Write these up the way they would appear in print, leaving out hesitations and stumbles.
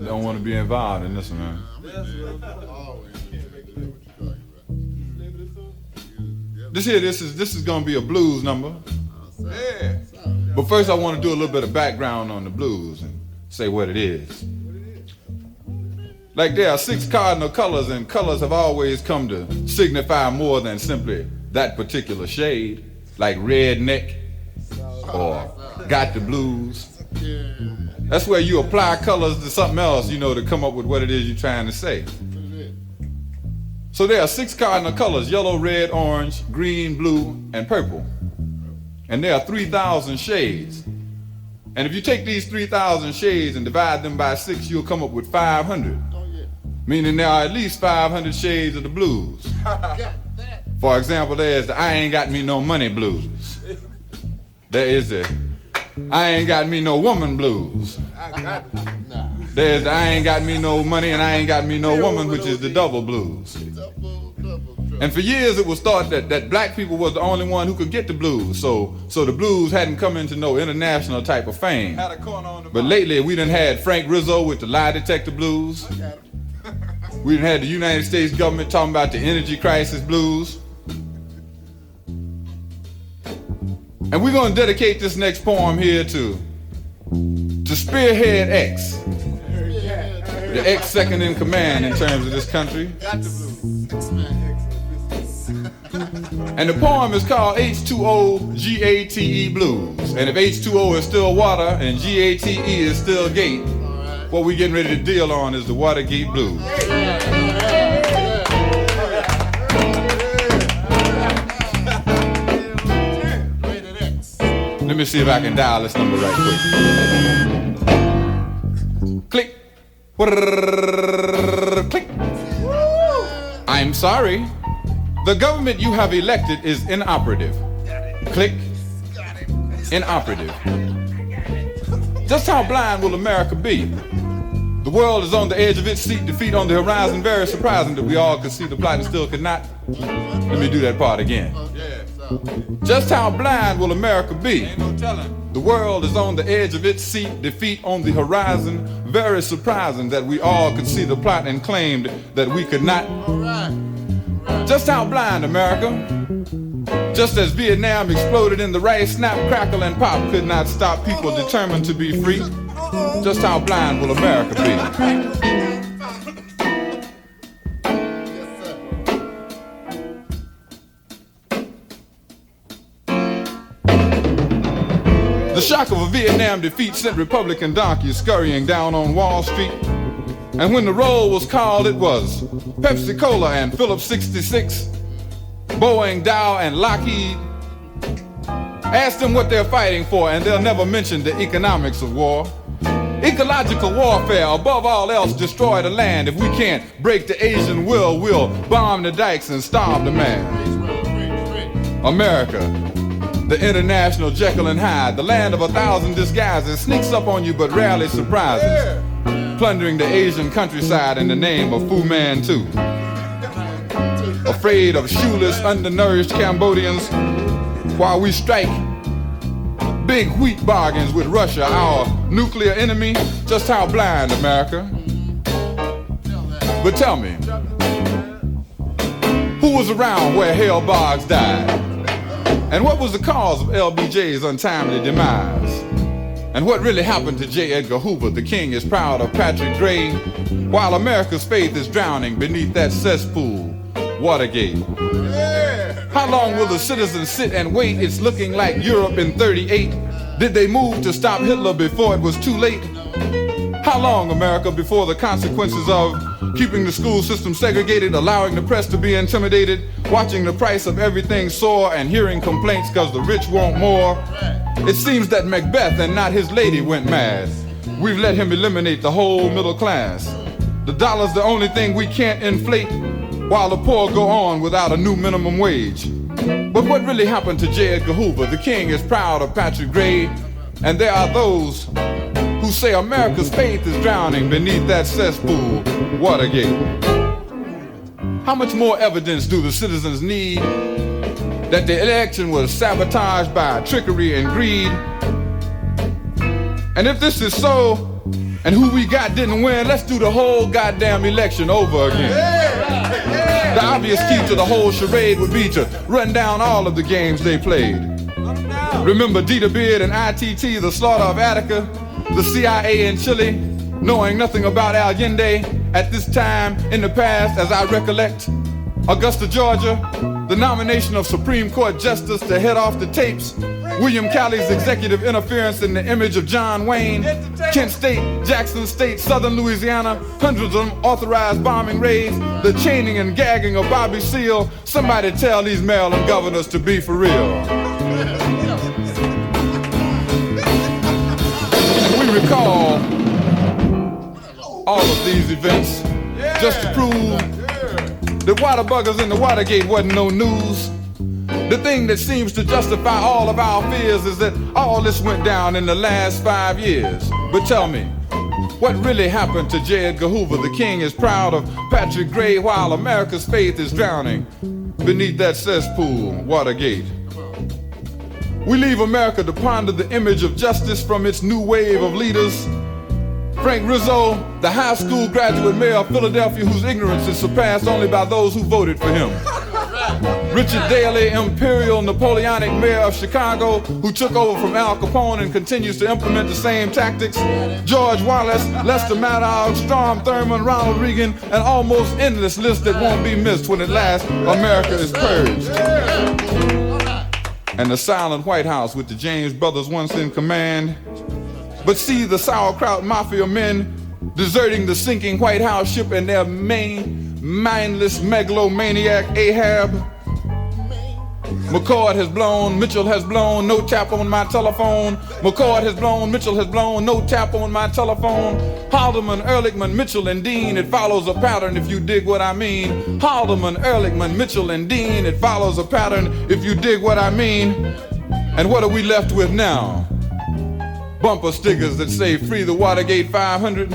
Don't want to be involved in this one, man. This is gonna be a blues number. Yeah. But first I want to do a little bit of background on the blues and say what it is. Like there are 6 cardinal colors, and colors have always come to signify more than simply that particular shade, like redneck or got the blues. That's where you apply colors to something else, you know, to come up with what it is you're trying to say. So there are 6 cardinal colors: yellow, red, orange, green, blue, and purple. And there are 3,000 shades. And if you take these 3,000 shades and divide them by 6, you'll come up with 500. Meaning there are at least 500 shades of the blues. For example, there's the I ain't got me no money blues. There is the I ain't got me no woman blues. There's the I ain't got me no money and I ain't got me no woman, which is the double blues. And for years it was thought that black people was the only one who could get the blues. So the blues hadn't come into no international type of fame. But lately we done had Frank Rizzo with the lie detector blues. We done had the United States government talking about the energy crisis blues. And we're going to dedicate this next poem here to Spearhead X, the X second in command in terms of this country. And the poem is called H2Ogate Blues. And if H2O is still water and GATE is still gate, what we're getting ready to deal on is the Watergate Blues. Let me see if I can dial this number right quick. Click. Click. I'm sorry. The government you have elected is inoperative. Click. Inoperative. Just how blind will America be? The world is on the edge of its seat, defeat on the horizon. Very surprising that we all could see the plot and still could not. Let me do that part again. Just how blind will America be? Ain't no telling. The world is on the edge of its seat, defeat on the horizon. Very surprising that we all could see the plot and claimed that we could not. Just how blind, America? Just as Vietnam exploded in the rice, snap, crackle, and pop could not stop people determined to be free. Just how blind will America be? The shock of a Vietnam defeat sent Republican donkeys scurrying down on Wall Street. And when the roll was called, it was Pepsi Cola and Phillips 66, Boeing, Dow, and Lockheed. Ask them what they're fighting for, and they'll never mention the economics of war. Ecological warfare, above all else, destroy the land. If we can't break the Asian will, we'll bomb the dikes and starve the man. America, the international Jekyll and Hyde, the land of 1,000 disguises, sneaks up on you but rarely surprises, plundering the Asian countryside in the name of Fu Manchu. Afraid of shoeless, undernourished Cambodians, while we strike big wheat bargains with Russia, our nuclear enemy. Just how blind, America? But tell me, who was around where Hale Boggs died? And what was the cause of LBJ's untimely demise? And what really happened to J. Edgar Hoover? The king is proud of Patrick Gray, while America's faith is drowning beneath that cesspool, Watergate. How long will the citizens sit and wait? It's looking like Europe in '38. Did they move to stop Hitler before it was too late? How long, America, before the consequences of keeping the school system segregated, allowing the press to be intimidated, watching the price of everything soar, and hearing complaints because the rich want more? It seems that Macbeth and not his lady went mad. We've let him eliminate the whole middle class. The dollar's the only thing we can't inflate, while the poor go on without a new minimum wage. But what really happened to J. Edgar Hoover? The king is proud of Patrick Gray, and there are those who say America's faith is drowning beneath that cesspool, Watergate. How much more evidence do the citizens need that the election was sabotaged by trickery and greed. And if this is so, and who we got didn't win, let's do the whole goddamn election over again. The obvious key to the whole charade would be to run down all of the games they played. Remember Dita Beard and ITT, the slaughter of Attica, the CIA in Chile, knowing nothing about Allende at this time in the past, as I recollect. Augusta, Georgia, the nomination of Supreme Court Justice to head off the tapes, William Calley's executive interference in the image of John Wayne, Kent State, Jackson State, Southern Louisiana, hundreds of unauthorized bombing raids, the chaining and gagging of Bobby Seale. Somebody tell these Maryland governors to be for real. And we recall all of these events just to prove that Waterbuggers in the Watergate wasn't no news. The thing that seems to justify all of our fears is that all this went down in the last 5 years. But tell me, what really happened to J. Edgar Hoover? The king is proud of Patrick Gray while America's faith is drowning beneath that cesspool, Watergate. We leave America to ponder the image of justice from its new wave of leaders. Frank Rizzo, the high school graduate mayor of Philadelphia whose ignorance is surpassed only by those who voted for him. Richard Daley, imperial Napoleonic mayor of Chicago who took over from Al Capone and continues to implement the same tactics. George Wallace, Lester Maddox, Strom Thurmond, Ronald Reagan, an almost endless list that won't be missed when at last America is purged. And the silent White House with the James brothers once in command. But see the sauerkraut mafia men deserting the sinking White House ship and their mindless megalomaniac Ahab. McCord has blown, Mitchell has blown, no tap on my telephone. McCord has blown, Mitchell has blown, no tap on my telephone. Haldeman, Ehrlichman, Mitchell, and Dean, it follows a pattern if you dig what I mean. Haldeman, Ehrlichman, Mitchell, and Dean, it follows a pattern if you dig what I mean. And what are we left with now? Bumper stickers that say free the Watergate 500.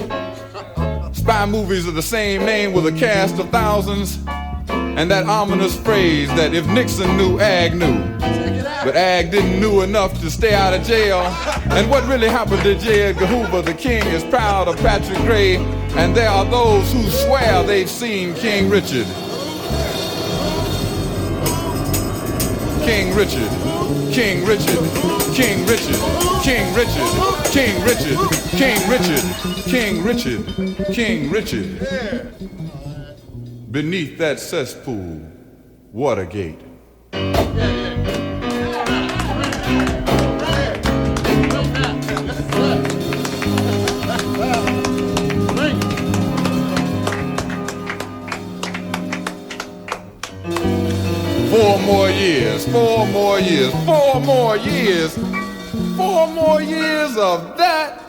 Spy movies of the same name with a cast of thousands. And that ominous phrase that if Nixon knew, Ag knew. But Ag didn't knew enough to stay out of jail. And what really happened to J. Edgar Hoover? The king is proud of Patrick Gray. And there are those who swear they've seen King Richard. King Richard, King Richard, King Richard, King Richard, King Richard, King Richard, King Richard, King Richard. Beneath that cesspool, Watergate. 4 more years, 4 more years, 4 more years, 4 more years of that.